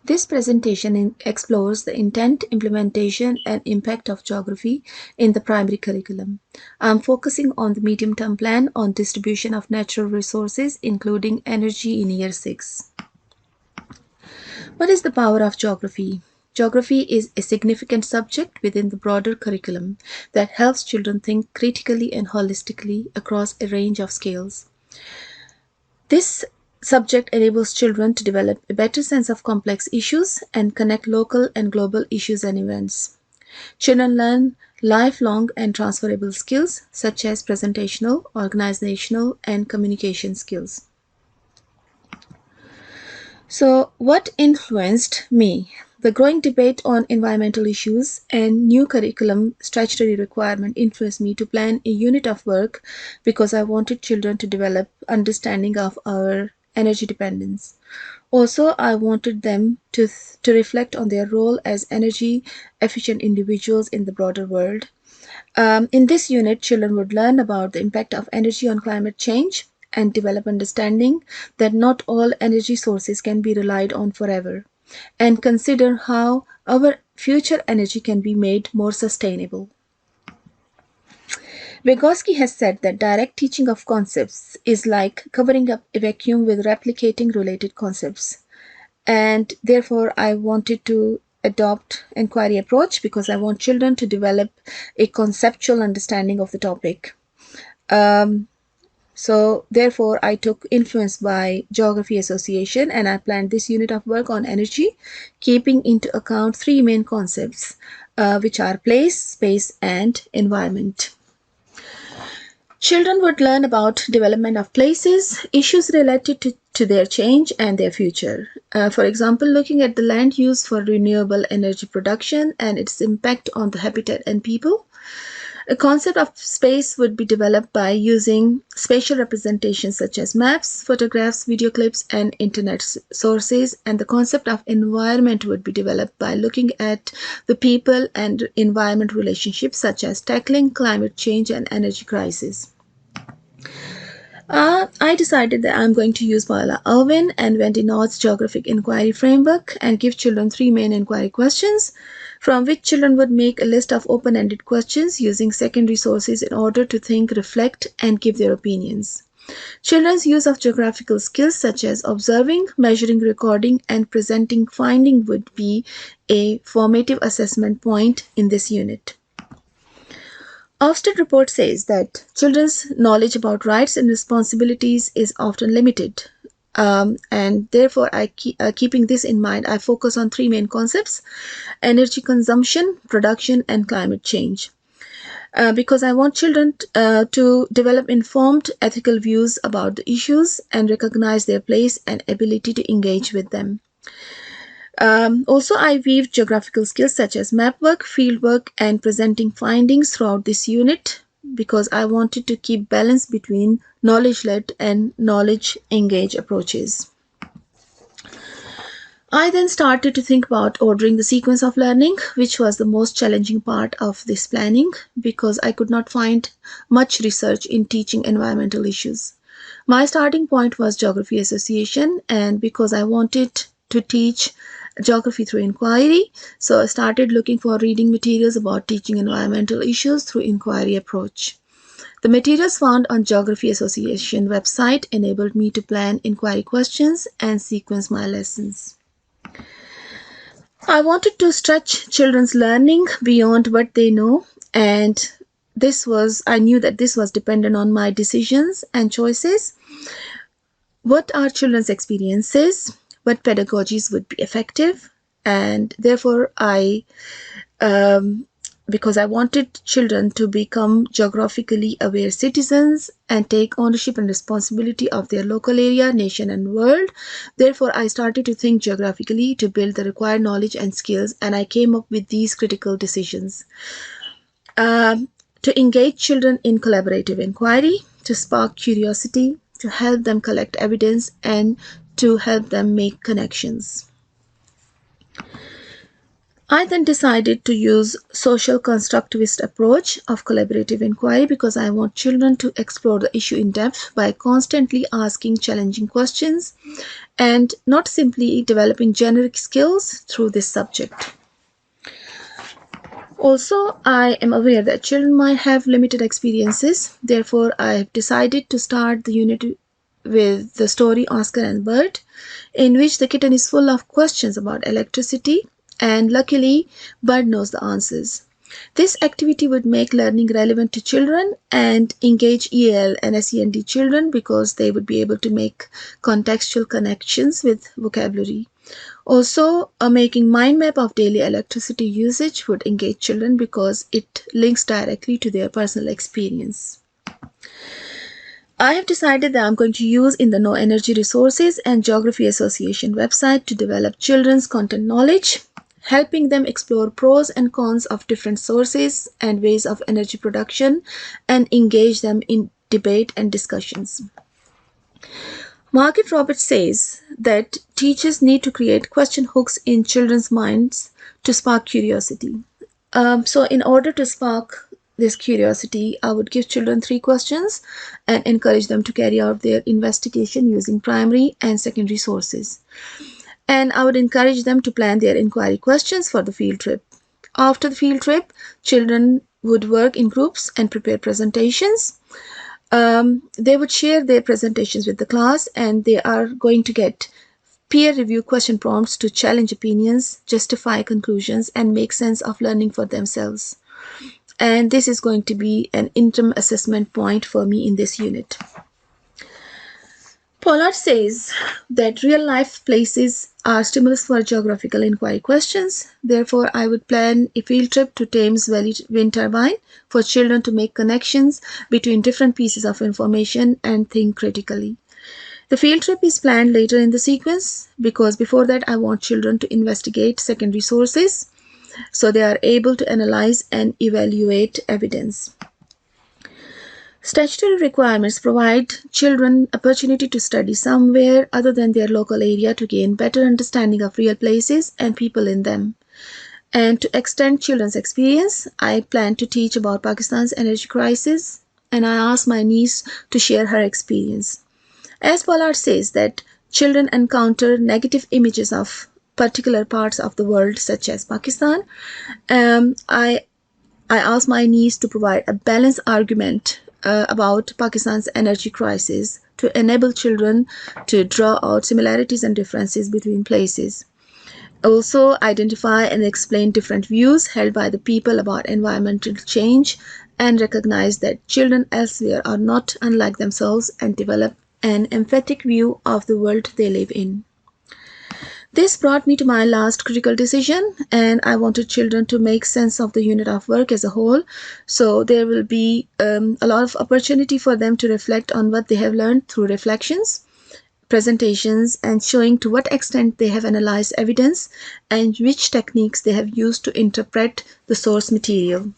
This presentation explores the intent, implementation, and impact of geography in the primary curriculum. I'm focusing on the medium-term plan on distribution of natural resources, including energy in Year 6. What is the power of geography? Geography is a significant subject within the broader curriculum that helps children think critically and holistically across a range of scales. This subject enables children to develop a better sense of complex issues and connect local and global issues and events. Children learn lifelong and transferable skills such as presentational, organizational, and communication skills. So, what influenced me? The growing debate on environmental issues and new curriculum statutory requirement influenced me to plan a unit of work because I wanted children to develop understanding of our energy dependence. Also, I wanted them to reflect on their role as energy efficient individuals in the broader world. In this unit, children would learn about the impact of energy on climate change and develop understanding that not all energy sources can be relied on forever, and consider how our future energy can be made more sustainable. Vygotsky has said that direct teaching of concepts is like covering up a vacuum with replicating related concepts. And therefore, I wanted to adopt inquiry approach because I want children to develop a conceptual understanding of the topic. So therefore, I took influence by Geography Association and I planned this unit of work on energy, keeping into account three main concepts, which are place, space, and environment. Children would learn about development of places, issues related to their change and their future. For example, looking at the land use for renewable energy production and its impact on the habitat and people. A concept of space would be developed by using spatial representations such as maps, photographs, video clips, and internet sources. And the concept of environment would be developed by looking at the people and environment relationships such as tackling climate change and energy crisis. I decided that I'm going to use Paula Irwin and Wendy North's geographic inquiry framework and give children three main inquiry questions, from which children would make a list of open-ended questions using secondary sources in order to think, reflect, and give their opinions. Children's use of geographical skills such as observing, measuring, recording, and presenting finding would be a formative assessment point in this unit. Ofsted report says that children's knowledge about rights and responsibilities is often limited. And therefore, keeping this in mind, I focus on three main concepts: energy consumption, production, and climate change. Because I want children to develop informed ethical views about the issues and recognize their place and ability to engage with them. Also, I weave geographical skills such as map work, field work, and presenting findings throughout this unit because I wanted to keep balance between knowledge-led and knowledge-engaged approaches. I then started to think about ordering the sequence of learning, which was the most challenging part of this planning because I could not find much research in teaching environmental issues. My starting point was Geography Association, and because I wanted to teach geography through inquiry, so I started looking for reading materials about teaching environmental issues through inquiry approach. The materials found on Geography Association website enabled me to plan inquiry questions and sequence my lessons. I wanted to stretch children's learning beyond what they know, and I knew that this was dependent on my decisions and choices. What are children's experiences? What pedagogies would be effective? And therefore, because I wanted children to become geographically aware citizens and take ownership and responsibility of their local area, nation, and world. Therefore, I started to think geographically to build the required knowledge and skills, and I came up with these critical decisions. To engage children in collaborative inquiry, to spark curiosity, to help them collect evidence, and to help them make connections. I then decided to use social constructivist approach of collaborative inquiry because I want children to explore the issue in depth by constantly asking challenging questions and not simply developing generic skills through this subject. Also, I am aware that children might have limited experiences. Therefore, I have decided to start the unit with the story Oscar and Bert, in which the kitten is full of questions about electricity, and luckily, Bert knows the answers. This activity would make learning relevant to children and engage EL and SEND children because they would be able to make contextual connections with vocabulary. Also, a making mind map of daily electricity usage would engage children because it links directly to their personal experience. I have decided that I'm going to use in the No Energy Resources and Geography Association website to develop children's content knowledge, helping them explore pros and cons of different sources and ways of energy production and engage them in debate and discussions. Margaret Roberts says that teachers need to create question hooks in children's minds to spark curiosity. So, in order to spark this curiosity, I would give children 3 questions and encourage them to carry out their investigation using primary and secondary sources. And I would encourage them to plan their inquiry questions for the field trip. After the field trip, children would work in groups and prepare presentations. They would share their presentations with the class, and they are going to get peer review question prompts to challenge opinions, justify conclusions, and make sense of learning for themselves. And this is going to be an interim assessment point for me in this unit. Pollard says that real life places are stimulus for geographical inquiry questions. Therefore, I would plan a field trip to Thames Valley wind turbine for children to make connections between different pieces of information and think critically. The field trip is planned later in the sequence because before that I want children to investigate secondary sources so they are able to analyze and evaluate evidence. Statutory requirements provide children opportunity to study somewhere other than their local area to gain better understanding of real places and people in them. And to extend children's experience, I plan to teach about Pakistan's energy crisis, and I ask my niece to share her experience. As Pollard says that children encounter negative images of particular parts of the world such as Pakistan, I asked my niece to provide a balanced argument about Pakistan's energy crisis to enable children to draw out similarities and differences between places. Also, identify and explain different views held by the people about environmental change and recognize that children elsewhere are not unlike themselves and develop an emphatic view of the world they live in. This brought me to my last critical decision, and I wanted children to make sense of the unit of work as a whole. So there will be a lot of opportunity for them to reflect on what they have learned through reflections, presentations, and showing to what extent they have analyzed evidence and which techniques they have used to interpret the source material.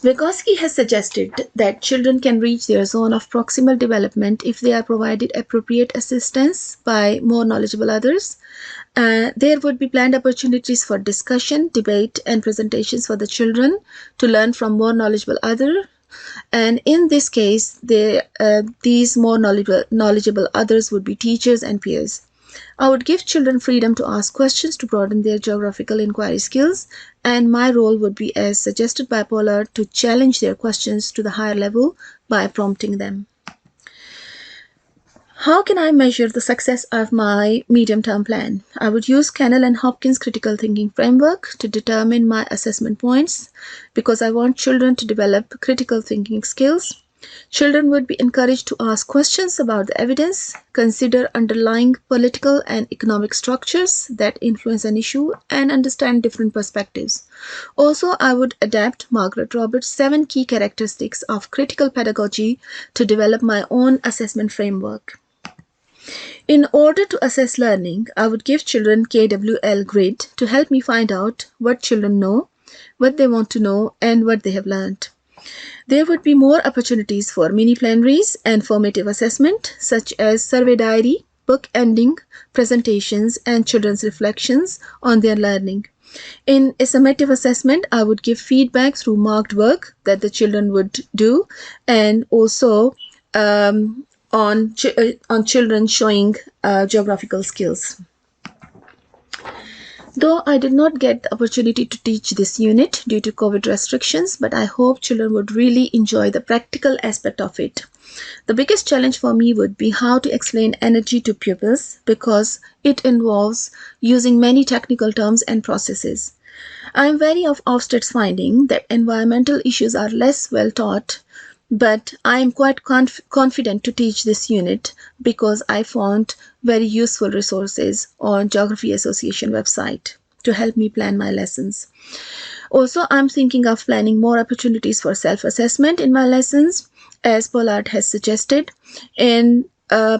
Vygotsky has suggested that children can reach their zone of proximal development if they are provided appropriate assistance by more knowledgeable others. There would be planned opportunities for discussion, debate, and presentations for the children to learn from more knowledgeable others. And in this case, these more knowledgeable others would be teachers and peers. I would give children freedom to ask questions to broaden their geographical inquiry skills, and my role would be, as suggested by Pollard, to challenge their questions to the higher level by prompting them. How can I measure the success of my medium-term plan? I would use Cannell and Hopkins' critical thinking framework to determine my assessment points because I want children to develop critical thinking skills. Children would be encouraged to ask questions about the evidence, consider underlying political and economic structures that influence an issue, and understand different perspectives. Also, I would adapt Margaret Roberts' 7 key characteristics of critical pedagogy to develop my own assessment framework. In order to assess learning, I would give children KWL grid to help me find out what children know, what they want to know, and what they have learned. There would be more opportunities for mini plenaries and formative assessment, such as survey diary, book-ending presentations and children's reflections on their learning. In a summative assessment, I would give feedback through marked work that the children would do, and also on children showing geographical skills. Though I did not get the opportunity to teach this unit due to COVID restrictions, but I hope children would really enjoy the practical aspect of it. The biggest challenge for me would be how to explain energy to pupils because it involves using many technical terms and processes. I am wary of Ofsted's finding that environmental issues are less well taught, but I am quite confident to teach this unit because I found very useful resources on Geography Association website to help me plan my lessons. Also, I'm thinking of planning more opportunities for self-assessment in my lessons, as Pollard has suggested, and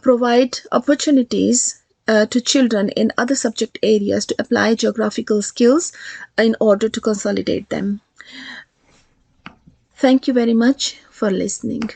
provide opportunities to children in other subject areas to apply geographical skills in order to consolidate them. Thank you very much for listening.